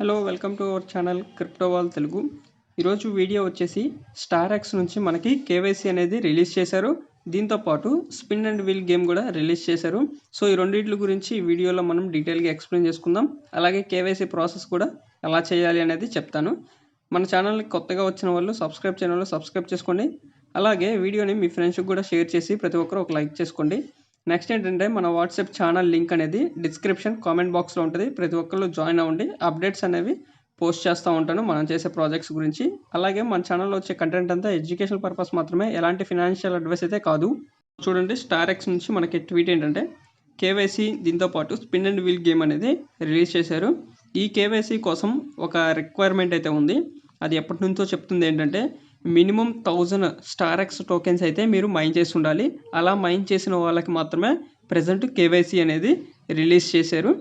Hello welcome to our channel crypto wall Telugu. ఈరోజు video వచ్చేసి స్టార్ఎక్స్ నుంచి మనకి కేవైసీ అనేది రిలీజ్ చేశారు. దీంతో పాటు స్పిన్ అండ్ వీల్ గేమ్ కూడా రిలీజ్ చేశారు. సో ఈ రెండింటి గురించి ఈ వీడియోలో మనం డీటెయిల్గా ఎక్స్ప్లెయిన్ చేసుకుందాం. అలాగే కేవైసీ ప్రాసెస్ కూడా ఎలా చేయాలి అనేది చెప్తాను. మన ఛానల్ని కొత్తగా వచ్చిన వాళ్ళు సబ్స్క్రైబ్ చేసుకోండి. అలాగే వీడియోని మీ ఫ్రెండ్స్కి కూడా షేర్ చేసి ప్రతి ఒక్కరు ఒక లైక్ చేసుకోండి. నెక్స్ట్ ఏంటంటే మన వాట్సాప్ ఛానల్ లింక్ అనేది డిస్క్రిప్షన్ కామెంట్ బాక్స్లో ఉంటుంది. ప్రతి ఒక్కళ్ళు జాయిన్ అవ్వండి. అప్డేట్స్ అనేవి పోస్ట్ చేస్తూ ఉంటాను మనం చేసే ప్రాజెక్ట్స్ గురించి. అలాగే మన ఛానల్లో వచ్చే కంటెంట్ అంతా ఎడ్యుకేషనల్ పర్పస్ మాత్రమే, ఎలాంటి ఫినాన్షియల్ అడ్వైస్ అయితే కాదు. చూడండి, స్టార్ఎక్స్ నుంచి మనకి ట్వీట్ ఏంటంటే కేవైసీ దీంతో పాటు స్పిన్ అండ్ వీల్ గేమ్ అనేది రిలీజ్ చేశారు. ఈ కేవైసీ కోసం ఒక రిక్వైర్మెంట్ అయితే ఉంది. అది ఎప్పటి నుంచో చెప్తుంది ఏంటంటే మినిమం 1000 స్టార్ఎక్స్ టోకెన్స్ అయితే మీరు మైన్ చేసి ఉండాలి. అలా మైన్ చేసిన వాళ్ళకి మాత్రమే ప్రజెంట్ కేవైసీ అనేది రిలీజ్ చేశారు.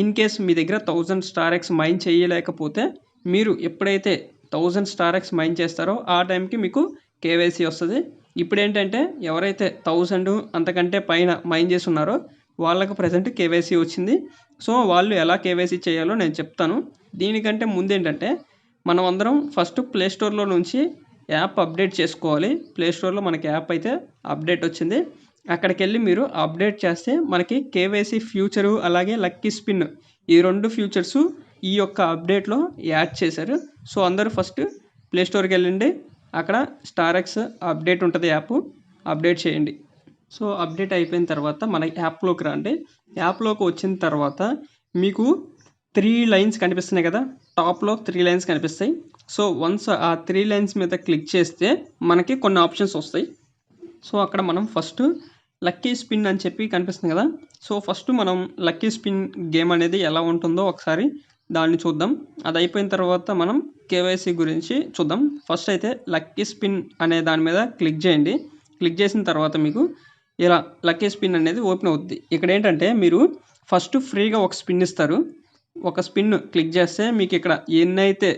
ఇన్ కేస్ మీ దగ్గర 1000 స్టార్ఎక్స్ మైన్ చేయలేకపోతే మీరు ఎప్పుడైతే 1000 స్టార్ఎక్స్ మైన్ చేస్తారో ఆ టైంకి మీకు కేవైసీ వస్తుంది. ఇప్పుడు ఏంటంటే ఎవరైతే 1000 అంతకంటే పైన మైన్ చేసి ఉన్నారో వాళ్ళకు ప్రజెంట్ కేవైసీ వచ్చింది. సో వాళ్ళు ఎలా కేవైసీ చేయాలో నేను చెప్తాను. దీనికంటే ముందేంటంటే మనం అందరం ఫస్ట్ ప్లేస్టోర్లో నుంచి యాప్ అప్డేట్ చేసుకోవాలి. ప్లేస్టోర్లో మనకి యాప్ అయితే అప్డేట్ వచ్చింది. అక్కడికి వెళ్ళి మీరు అప్డేట్ చేస్తే మనకి కేవైసీ ఫ్యూచరు అలాగే లక్కీ స్పిన్ ఈ 2 ఫ్యూచర్స్ ఈ యొక్క అప్డేట్లో యాడ్ చేశారు. సో అందరూ ఫస్ట్ ప్లేస్టోర్కి వెళ్ళండి. అక్కడ స్టార్ఎక్స్ అప్డేట్ ఉంటుంది, యాప్ అప్డేట్ చేయండి. సో అప్డేట్ అయిపోయిన తర్వాత మన యాప్లోకి రండి. యాప్లోకి వచ్చిన తర్వాత మీకు 3 లైన్స్ కనిపిస్తున్నాయి కదా, టాప్లో 3 లైన్స్ కనిపిస్తాయి. సో వన్స్ ఆ 3 లైన్స్ మీద క్లిక్ చేస్తే మనకి కొన్ని ఆప్షన్స్ వస్తాయి. సో అక్కడ మనం ఫస్ట్ లక్కీ స్పిన్ అని చెప్పి కనిపిస్తుంది కదా. సో ఫస్ట్ మనం లక్కీ స్పిన్ గేమ్ అనేది ఎలా ఉంటుందో ఒకసారి దాన్ని చూద్దాం. అది అయిపోయిన తర్వాత మనం కేవైసీ గురించి చూద్దాం. ఫస్ట్ అయితే లక్కీ స్పిన్ అనే దాని మీద క్లిక్ చేయండి. క్లిక్ చేసిన తర్వాత మీకు ఇలా లక్కీ స్పిన్ అనేది ఓపెన్ అవుద్ది. ఇక్కడ ఏంటంటే మీరు ఫస్ట్ ఫ్రీగా ఒక స్పిన్ ఇస్తారు. ఒక స్పిన్ క్లిక్ చేస్తే మీకు ఇక్కడ ఎన్నైతే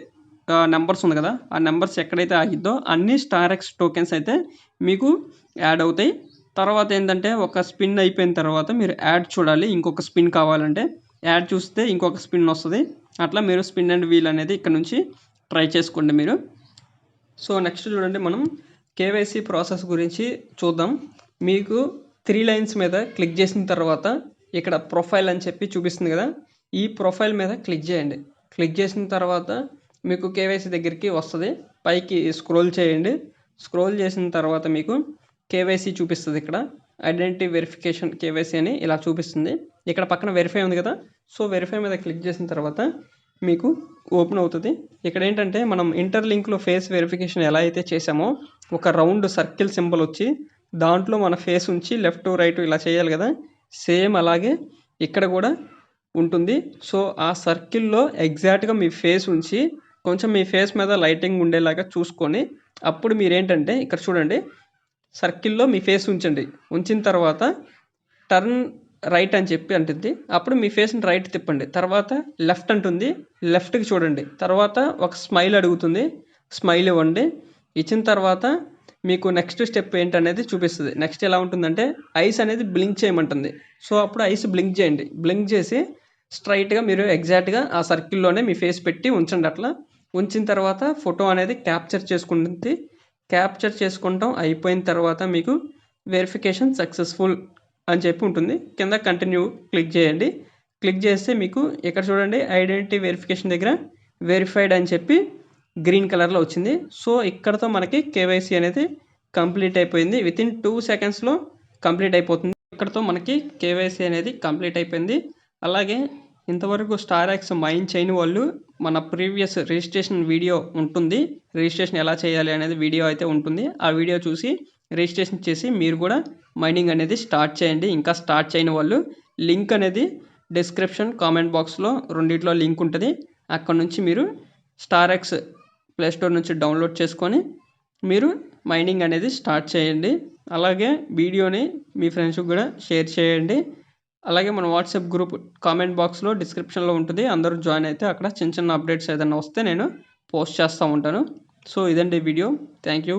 నెంబర్స్ ఉంది కదా, ఆ నెంబర్స్ ఎక్కడైతే ఆగిద్దో అన్ని స్టార్ఎక్స్ టోకెన్స్ అయితే మీకు యాడ్ అవుతాయి. తర్వాత ఏంటంటే ఒక స్పిన్ అయిపోయిన తర్వాత మీరు యాడ్ చూడాలి. ఇంకొక స్పిన్ కావాలంటే యాడ్ చూస్తే ఇంకొక స్పిన్ వస్తుంది. అట్లా మీరు స్పిన్ అండ్ వీల్ అనేది ఇక్కడ నుంచి ట్రై చేసుకోండి మీరు. సో నెక్స్ట్ చూడండి, మనం కేవైసీ ప్రాసెస్ గురించి చూద్దాం. మీకు 3 లైన్స్ మీద క్లిక్ చేసిన తర్వాత ఇక్కడ ప్రొఫైల్ అని చెప్పి చూపిస్తుంది కదా, ఈ ప్రొఫైల్ మీద క్లిక్ చేయండి. క్లిక్ చేసిన తర్వాత మీకు కేవైసీ దగ్గరికి వస్తుంది. పైకి స్క్రోల్ చేయండి. స్క్రోల్ చేసిన తర్వాత మీకు కేవైసీ చూపిస్తుంది. ఇక్కడ ఐడెంటిటీ వెరిఫికేషన్ కేవైసీ అని ఇలా చూపిస్తుంది. ఇక్కడ పక్కన వెరిఫై ఉంది కదా, సో వెరిఫై మీద క్లిక్ చేసిన తర్వాత మీకు ఓపెన్ అవుతుంది. ఇక్కడ ఏంటంటే మనం ఇంటర్లింక్లో ఫేస్ వెరిఫికేషన్ ఎలా అయితే చేసామో ఒక రౌండ్ సర్కిల్ సింబల్ వచ్చి దాంట్లో మన ఫేస్ ఉంచి లెఫ్ట్ రైట్ ఇలా చేయాలి కదా, సేమ్ అలాగే ఇక్కడ కూడా ఉంటుంది. సో ఆ సర్కిల్లో ఎగ్జాక్ట్గా మీ ఫేస్ ఉంచి కొంచెం మీ ఫేస్ మీద లైటింగ్ ఉండేలాగా చూసుకొని అప్పుడు మీరేంటంటే ఇక్కడ చూడండి, సర్కిల్లో మీ ఫేస్ ఉంచండి. ఉంచిన తర్వాత టర్న్ రైట్ అని చెప్పి అంటుంది. అప్పుడు మీ ఫేస్ని రైట్ తిప్పండి. తర్వాత లెఫ్ట్ అంటుంది, లెఫ్ట్కి చూడండి. తర్వాత ఒక స్మైల్ అడుగుతుంది, స్మైల్ ఇవ్వండి. ఇచ్చిన తర్వాత మీకు నెక్స్ట్ స్టెప్ ఏంటనేది చూపిస్తుంది. నెక్స్ట్ ఎలా ఉంటుందంటే ఐస్ అనేది బ్లింక్ చేయమంటుంది. సో అప్పుడు ఐస్ బ్లింక్ చేయండి. బ్లింక్ చేసి స్ట్రైట్గా మీరు ఎగ్జాక్ట్గా ఆ సర్కిల్లోనే మీ ఫేస్ పెట్టి ఉంచండి. అట్లా ఉంచిన తర్వాత ఫోటో అనేది క్యాప్చర్ చేసుకుంటుంది. క్యాప్చర్ చేసుకుంటాం అయిపోయిన తర్వాత మీకు వెరిఫికేషన్ సక్సెస్ఫుల్ అని చెప్పి ఉంటుంది. కింద కంటిన్యూ క్లిక్ చేయండి. క్లిక్ చేస్తే మీకు ఇక్కడ చూడండి ఐడెంటిటీ వెరిఫికేషన్ దగ్గర వెరిఫైడ్ అని చెప్పి గ్రీన్ కలర్లో వచ్చింది. సో ఇక్కడతో మనకి కేవైసీ అనేది కంప్లీట్ అయిపోయింది. వితిన్ 2 సెకండ్స్లో కంప్లీట్ అయిపోతుంది. ఇక్కడతో మనకి కేవైసీ అనేది కంప్లీట్ అయిపోయింది. అలాగే ఇంతవరకు స్టార్ఎక్స్ మైన్ చేయని వాళ్ళు మన ప్రీవియస్ రిజిస్ట్రేషన్ వీడియో ఉంటుంది. రిజిస్ట్రేషన్ ఎలా చేయాలి అనేది వీడియో అయితే ఉంటుంది. ఆ వీడియో చూసి రిజిస్ట్రేషన్ చేసి మీరు కూడా మైనింగ్ అనేది స్టార్ట్ చేయండి. ఇంకా స్టార్ట్ చేయని వాళ్ళు లింక్ అనేది డిస్క్రిప్షన్ కామెంట్ బాక్స్లో రెండిట్లో లింక్ ఉంటుంది. అక్కడ నుంచి మీరు స్టార్ఎక్స్ ప్లేస్టోర్ నుంచి డౌన్లోడ్ చేసుకొని మీరు మైనింగ్ అనేది స్టార్ట్ చేయండి. అలాగే వీడియోని మీ ఫ్రెండ్స్కి కూడా షేర్ చేయండి. అలాగే మన వాట్సాప్ గ్రూప్ కామెంట్ బాక్స్లో డిస్క్రిప్షన్లో ఉంటుంది. అందరూ జాయిన్ అయితే అక్కడ చిన్న చిన్న అప్డేట్స్ ఏదైనా వస్తే నేను పోస్ట్ చేస్తూ ఉంటాను. సో ఇదండి video. Thank you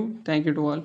to all.